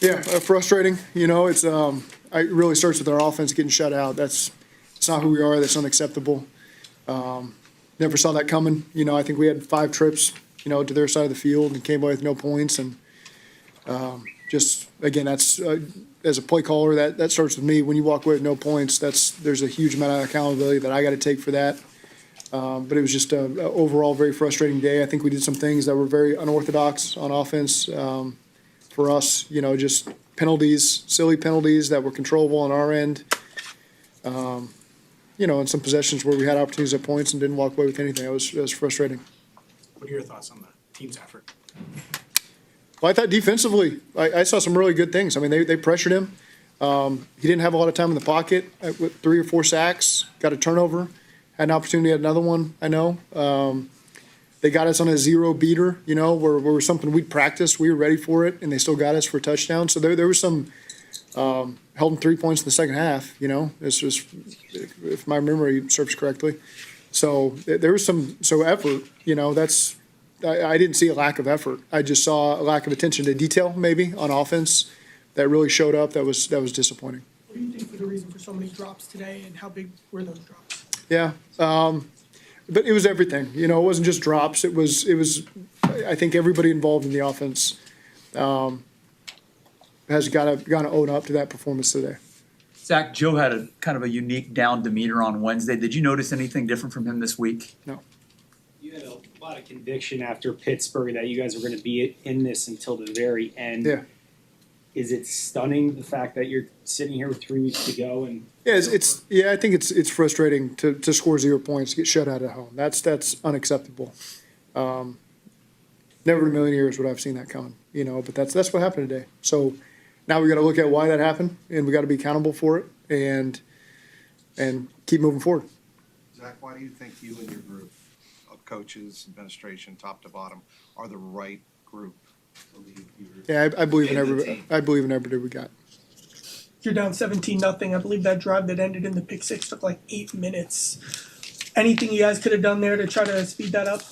Yeah, frustrating. It's it really starts with our offense getting shut out. It's not who we are. That's unacceptable. Never saw that coming. I think we had 5 trips, to their side of the field and came away with no points. And just again, that's as a play caller, that starts with me. When you walk away with no points, there's a huge amount of accountability that I got to take for that. But it was just a overall very frustrating day. I think we did some things that were very unorthodox on offense for us. Just penalties, silly penalties that were controllable on our end. And some possessions where we had opportunities at points and didn't walk away with anything. It was frustrating. What are your thoughts on the team's effort? Well, I thought defensively, I saw some really good things. I mean, they pressured him. He didn't have a lot of time in the pocket with 3 or 4 sacks, got a turnover, had an opportunity at another one, I know. They got us on a 0 beater, where was something we'd practiced. We were ready for it, and they still got us for a touchdown. So there was some held them 3 points in the second half, It's just, if my memory serves correctly. So there was some effort, I didn't see a lack of effort. I just saw a lack of attention to detail, maybe, on offense that really showed up. That was disappointing. What do you think for the reason for so many drops today, and how big were those drops? Yeah, but it was everything. It wasn't just drops. It was. I think everybody involved in the offense has got to own up to that performance today. Zach, Joe had a kind of a unique down demeanor on Wednesday. Did you notice anything different from him this week? No. You had a lot of conviction after Pittsburgh that you guys were going to be in this until the very end. Yeah. Is it stunning the fact that you're sitting here with 3 weeks to go and? Yeah, I think it's frustrating to score 0 points, get shut out at home. That's unacceptable. Never in a million years would I've seen that coming. But that's what happened today. So now we got to look at why that happened, and we got to be accountable for it, and keep moving forward. Zach, why do you think you and your group of coaches, administration, top to bottom, are the right group to lead your? Yeah, I believe in everybody we got. You're down 17-0. I believe that drive that ended in the pick six took like 8 minutes. Anything you guys could have done there to try to speed that up?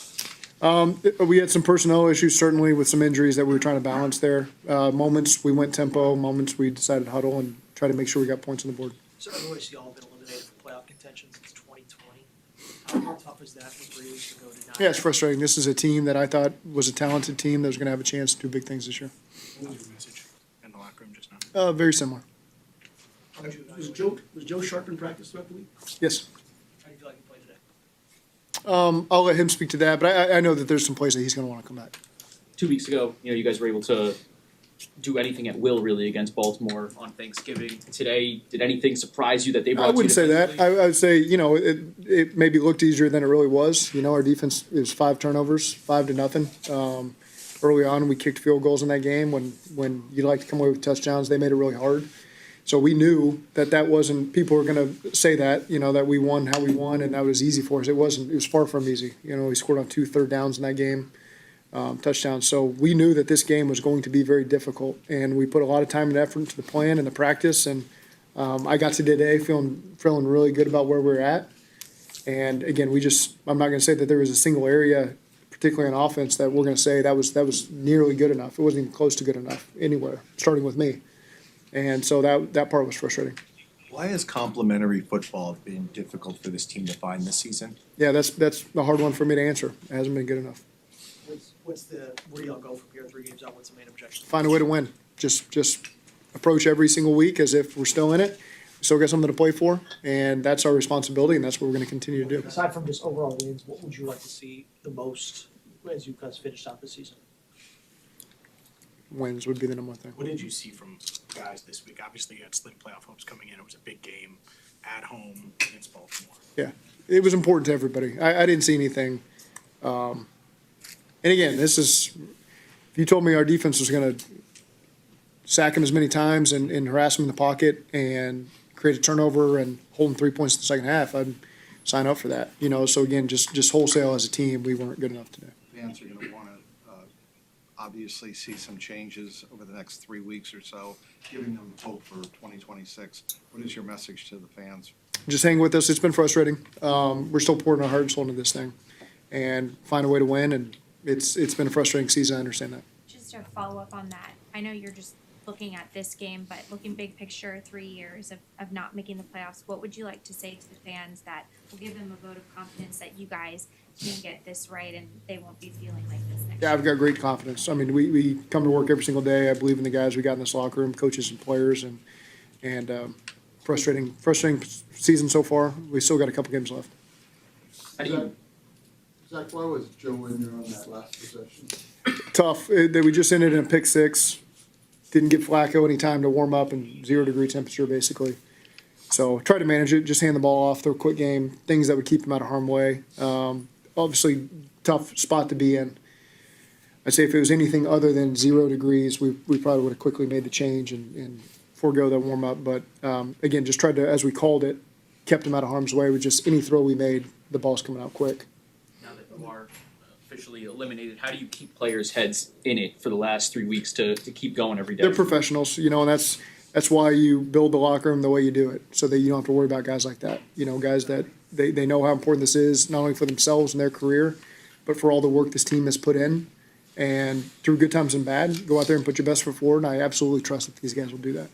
We had some personnel issues, certainly, with some injuries that we were trying to balance there. Moments we went tempo, moments we decided huddle and try to make sure we got points on the board. So otherwise, y'all have been eliminated from playoff contention since 2020. How tough is that for you to go to 9? Yeah, it's frustrating. This is a team that I thought was a talented team that was going to have a chance to do big things this year. What was your message in the locker room just now? Very similar. Was Joe sharp in practice throughout the week? Yes. How do you feel like you played today? I'll let him speak to that, but I know that there's some place that he's going to want to come back. 2 weeks ago, you guys were able to do anything at will, really, against Baltimore on Thanksgiving. Today, did anything surprise you that they brought? I wouldn't say that. I would say, it maybe looked easier than it really was. Our defense is 5 turnovers, 5-0. Early on, we kicked field goals in that game. When you like to come away with touchdowns, they made it really hard. So we knew that wasn't, people were going to say that, that we won how we won and that was easy for us. It wasn't, it was far from easy. We scored on 2 third downs in that game, touchdowns. So we knew that this game was going to be very difficult, and we put a lot of time and effort into the plan and the practice. And I got to today feeling really good about where we're at. And again, I'm not going to say that there was a single area, particularly on offense, that we're going to say that was nearly good enough. It wasn't even close to good enough anywhere, starting with me. And so that part was frustrating. Why has complementary football been difficult for this team to find this season? Yeah, that's a hard one for me to answer. It hasn't been good enough. Where do y'all go from here 3 games out? What's the main objective? Find a way to win. Just approach every single week as if we're still in it. Still got something to play for, and that's our responsibility, and that's what we're going to continue to do. Aside from just overall wins, what would you like to see the most as you guys finish out the season? Wins would be the number one thing. What did you see from guys this week? Obviously, you had slim playoff hopes coming in. It was a big game at home against Baltimore. Yeah, it was important to everybody. I didn't see anything. And again, this is, if you told me our defense was going to sack him as many times and harass him in the pocket and create a turnover and hold him 3 points in the second half, I'd sign up for that. So again, just wholesale as a team, we weren't good enough today. Fans are going to want to obviously see some changes over the next 3 weeks or so, giving them hope for 2026. What is your message to the fans? Just hang with us. It's been frustrating. We're still pouring our heart and soul into this thing and find a way to win. And it's been a frustrating season. I understand that. Just to follow up on that, I know you're just looking at this game, but looking big picture, 3 years of not making the playoffs, what would you like to say to the fans that will give them a vote of confidence that you guys can get this right and they won't be feeling like this next Yeah, year? I've got great confidence. I mean, we come to work every single day. I believe in the guys we got in this locker room, coaches and players, and frustrating season so far. We still got a couple games left. How do you, Zach, why was Joe in there on that last possession? Tough. We just ended in a pick six. Didn't give Flacco any time to warm up in 0-degree temperature, basically. So try to manage it. Just hand the ball off, throw a quick game, things that would keep him out of harm's way. Obviously, tough spot to be in. I'd say if it was anything other than 0 degrees, we probably would have quickly made the change and forego that warm up. But again, just tried to, as we called it, kept him out of harm's way with just any throw we made, the ball's coming out quick. now that you are officially eliminated, how do you keep players' heads in it for the last 3 weeks to keep going every day? They're professionals, and that's why you build the locker room the way you do it, so that you don't have to worry about guys like that. Guys that they know how important this is, not only for themselves and their career, but for all the work this team has put in. And through good times and bad, go out there and put your best foot forward, and I absolutely trust that these guys will do that.